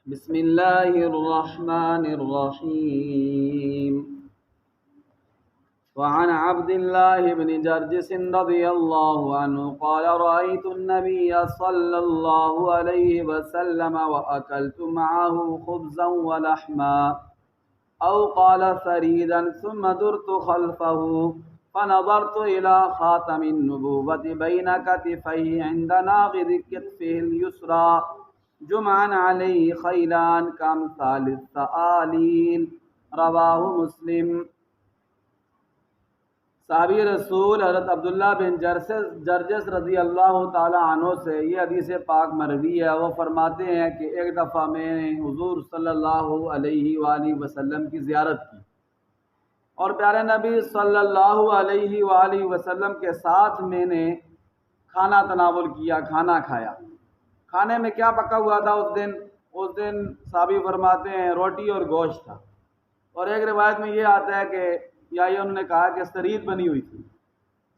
بسم الله الرحمن الرحيم. وعن عبد الله بن جرجس رضي الله عنه قال رأيت النبي صلى الله عليه وسلم وأكلت معه خبزا ولحما أو قال ثريدا ثم درت خلفه فنظرت إلى خاتم النبوة بين كتفيه عند ناقض كتفه اليسرى جمعا علیہ خیلان کامثال الثعالین رواہ مسلم. صحابی رسول حضرت عبداللہ بن جرجس رضی اللہ تعالی عنہ سے یہ حدیث پاک مروی ہے. وہ فرماتے ہیں کہ ایک دفعہ میں نے حضور صلی اللہ علیہ وآلہ وسلم کی زیارت کی اور پیارے نبی صلی اللہ علیہ وآلہ وسلم کے ساتھ میں نے کھانا تناول کیا، کھانا کھایا. کھانے میں کیا پکا ہوا تھا اس دن صحابی فرماتے ہیں روٹی اور گوشت تھا. اور ایک روایت میں یہ آتا ہے کہ انہوں نے کہا کہ سرید بنی ہوئی تھی.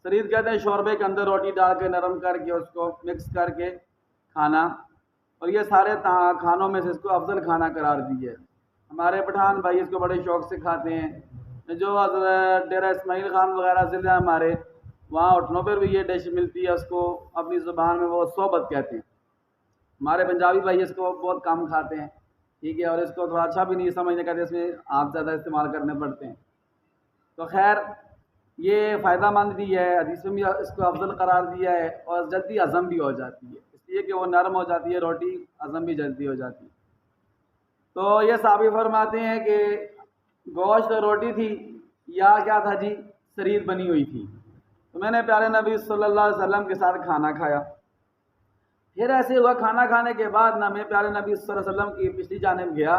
سرید کہتے ہیں شوربے کے اندر روٹی ڈال کے نرم کر کے اس کو مکس کر کے کھانا، اور یہ سارے کھانوں میں سے اس کو افضل کھانا قرار دیے. ہمارے پٹھان بھائی اس کو بڑے شوق سے کھاتے ہیں. جو ڈیرہ اسماعیل خان وغیرہ ضلع ہمارے وہاں اٹھنوں پر بھی یہ ڈش ملتی ہے. اس کو اپنی زبان میں وہ صحبت کہتے ہیں. ہمارے پنجابی بھائی اس کو بہت کم کھاتے ہیں، ٹھیک ہے، اور اس کو تھوڑا اچھا بھی نہیں سمجھنے کہتے، اس میں آپ زیادہ استعمال کرنے پڑتے ہیں. تو خیر یہ فائدہ مند بھی ہے، حدیث میں بھی اس کو افضل قرار دیا ہے، اور جلدی ہضم بھی ہو جاتی ہے اس لیے کہ وہ نرم ہو جاتی ہے روٹی، ہضم بھی جلدی ہو جاتی ہے. تو یہ صحابی فرماتے ہیں کہ گوشت اور روٹی تھی یا کیا تھا جی، سرید بنی ہوئی تھی. تو میں نے پیارے نبی صلی اللہ علیہ وسلم کے ساتھ کھانا کھایا. پھر ایسے ہوا کھانا کھانے کے بعد میں پیارے نبی صلی اللہ علیہ وسلم کی پچھلی جانب گیا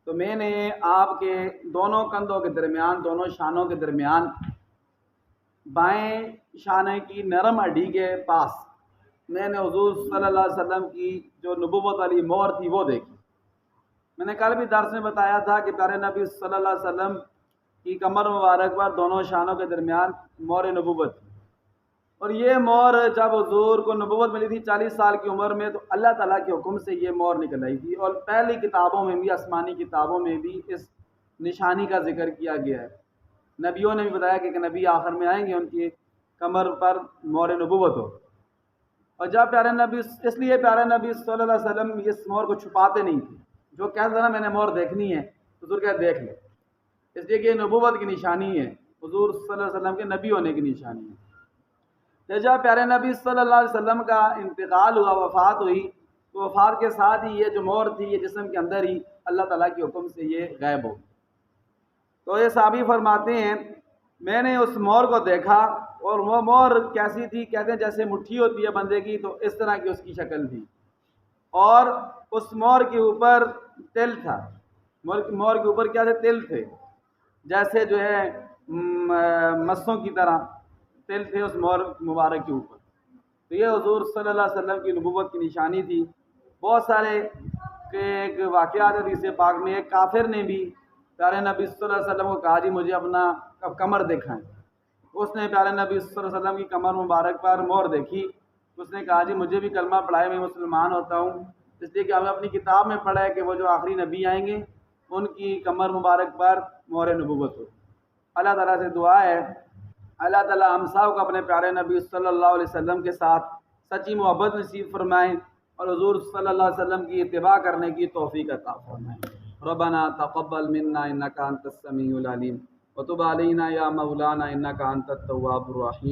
تو میں نے آپ کے دونوں کندھوں کے درمیان، دونوں شانوں کے درمیان، بائیں شانے کی نرم ہڈی کے پاس میں نے حضور صلی اللہ علیہ وسلم کی جو نبوت والی مہر تھی وہ دیکھی. میں نے کل بھی درس میں بتایا تھا کہ پیارے نبی صلی اللہ علیہ وسلم کی کمر مبارک پر دونوں شانوں کے درمیان مہر نبوت تھی. اور یہ مہر جب حضور کو نبوت ملی تھی 40 سال کی عمر میں، تو اللہ تعالیٰ کے حکم سے یہ مہر نکل آئی تھی. اور پہلی کتابوں میں بھی، آسمانی کتابوں میں بھی اس نشانی کا ذکر کیا گیا ہے. نبیوں نے بھی بتایا کہ نبی آخر میں آئیں گے ان کی کمر پر مہر نبوت ہو. اور جب پیارے نبی، اس لیے پیارے نبی صلی اللہ علیہ وسلم اس مہر کو چھپاتے نہیں تھے. جو کہتے تھے نا میں نے مہر دیکھنی ہے، حضور کہتے دیکھ لے، اس لیے کہ یہ نبوت کی نشانی ہے، حضور صلی اللہ علیہ وسلم کے نبی ہونے کی نشانی ہے. جب پیارے نبی صلی اللہ علیہ وسلم کا انتقال ہوا، وفات ہوئی، تو وفات کے ساتھ ہی یہ جو مہر تھی یہ جسم کے اندر ہی اللہ تعالیٰ کے حکم سے یہ غائب ہو. تو یہ صحابی فرماتے ہیں میں نے اس مہر کو دیکھا، اور وہ مہر کیسی تھی؟ کہتے ہیں جیسے مٹھی ہوتی ہے بندے کی، تو اس طرح کی اس کی شکل تھی. اور اس مہر کے اوپر تل تھا. مہر کے اوپر کیا تھے؟ تل تھے، جیسے جو ہے مسوں کی طرح تل تھے اس مہر مبارک کے اوپر. تو یہ حضور صلی اللہ علیہ وسلم کی نبوت کی نشانی تھی. بہت سارے ایک واقعات حدیث پاک میں ایک کافر نے بھی پیارے نبی صلی اللہ علیہ وسلم کو کہا جی مجھے اپنا کمر دکھائیں. اس نے پیارے نبی صلی اللہ علیہ وسلم کی کمر مبارک پر مہر دیکھی. اس نے کہا جی مجھے بھی کلمہ پڑھائے، میں مسلمان ہوتا ہوں. اس لیے کہ ہمیں اپنی کتاب میں پڑھا ہے کہ وہ جو آخری نبی آئیں گے ان کی کمر مبارک پر مہر نبوت ہو. اللہ تعالیٰ سے دعا ہے اللہ تعالیٰ ہم سب کو اپنے پیارے نبی صلی اللہ علیہ وسلم کے ساتھ سچی محبت نصیب فرمائیں، اور حضور صلی اللہ علیہ وسلم کی اتباع کرنے کی توفیق عطا فرمائیں. ربنا تقبل منا انک انت السمیع العلیم وتب علینا یا مولانا انک انت التواب الرحیم.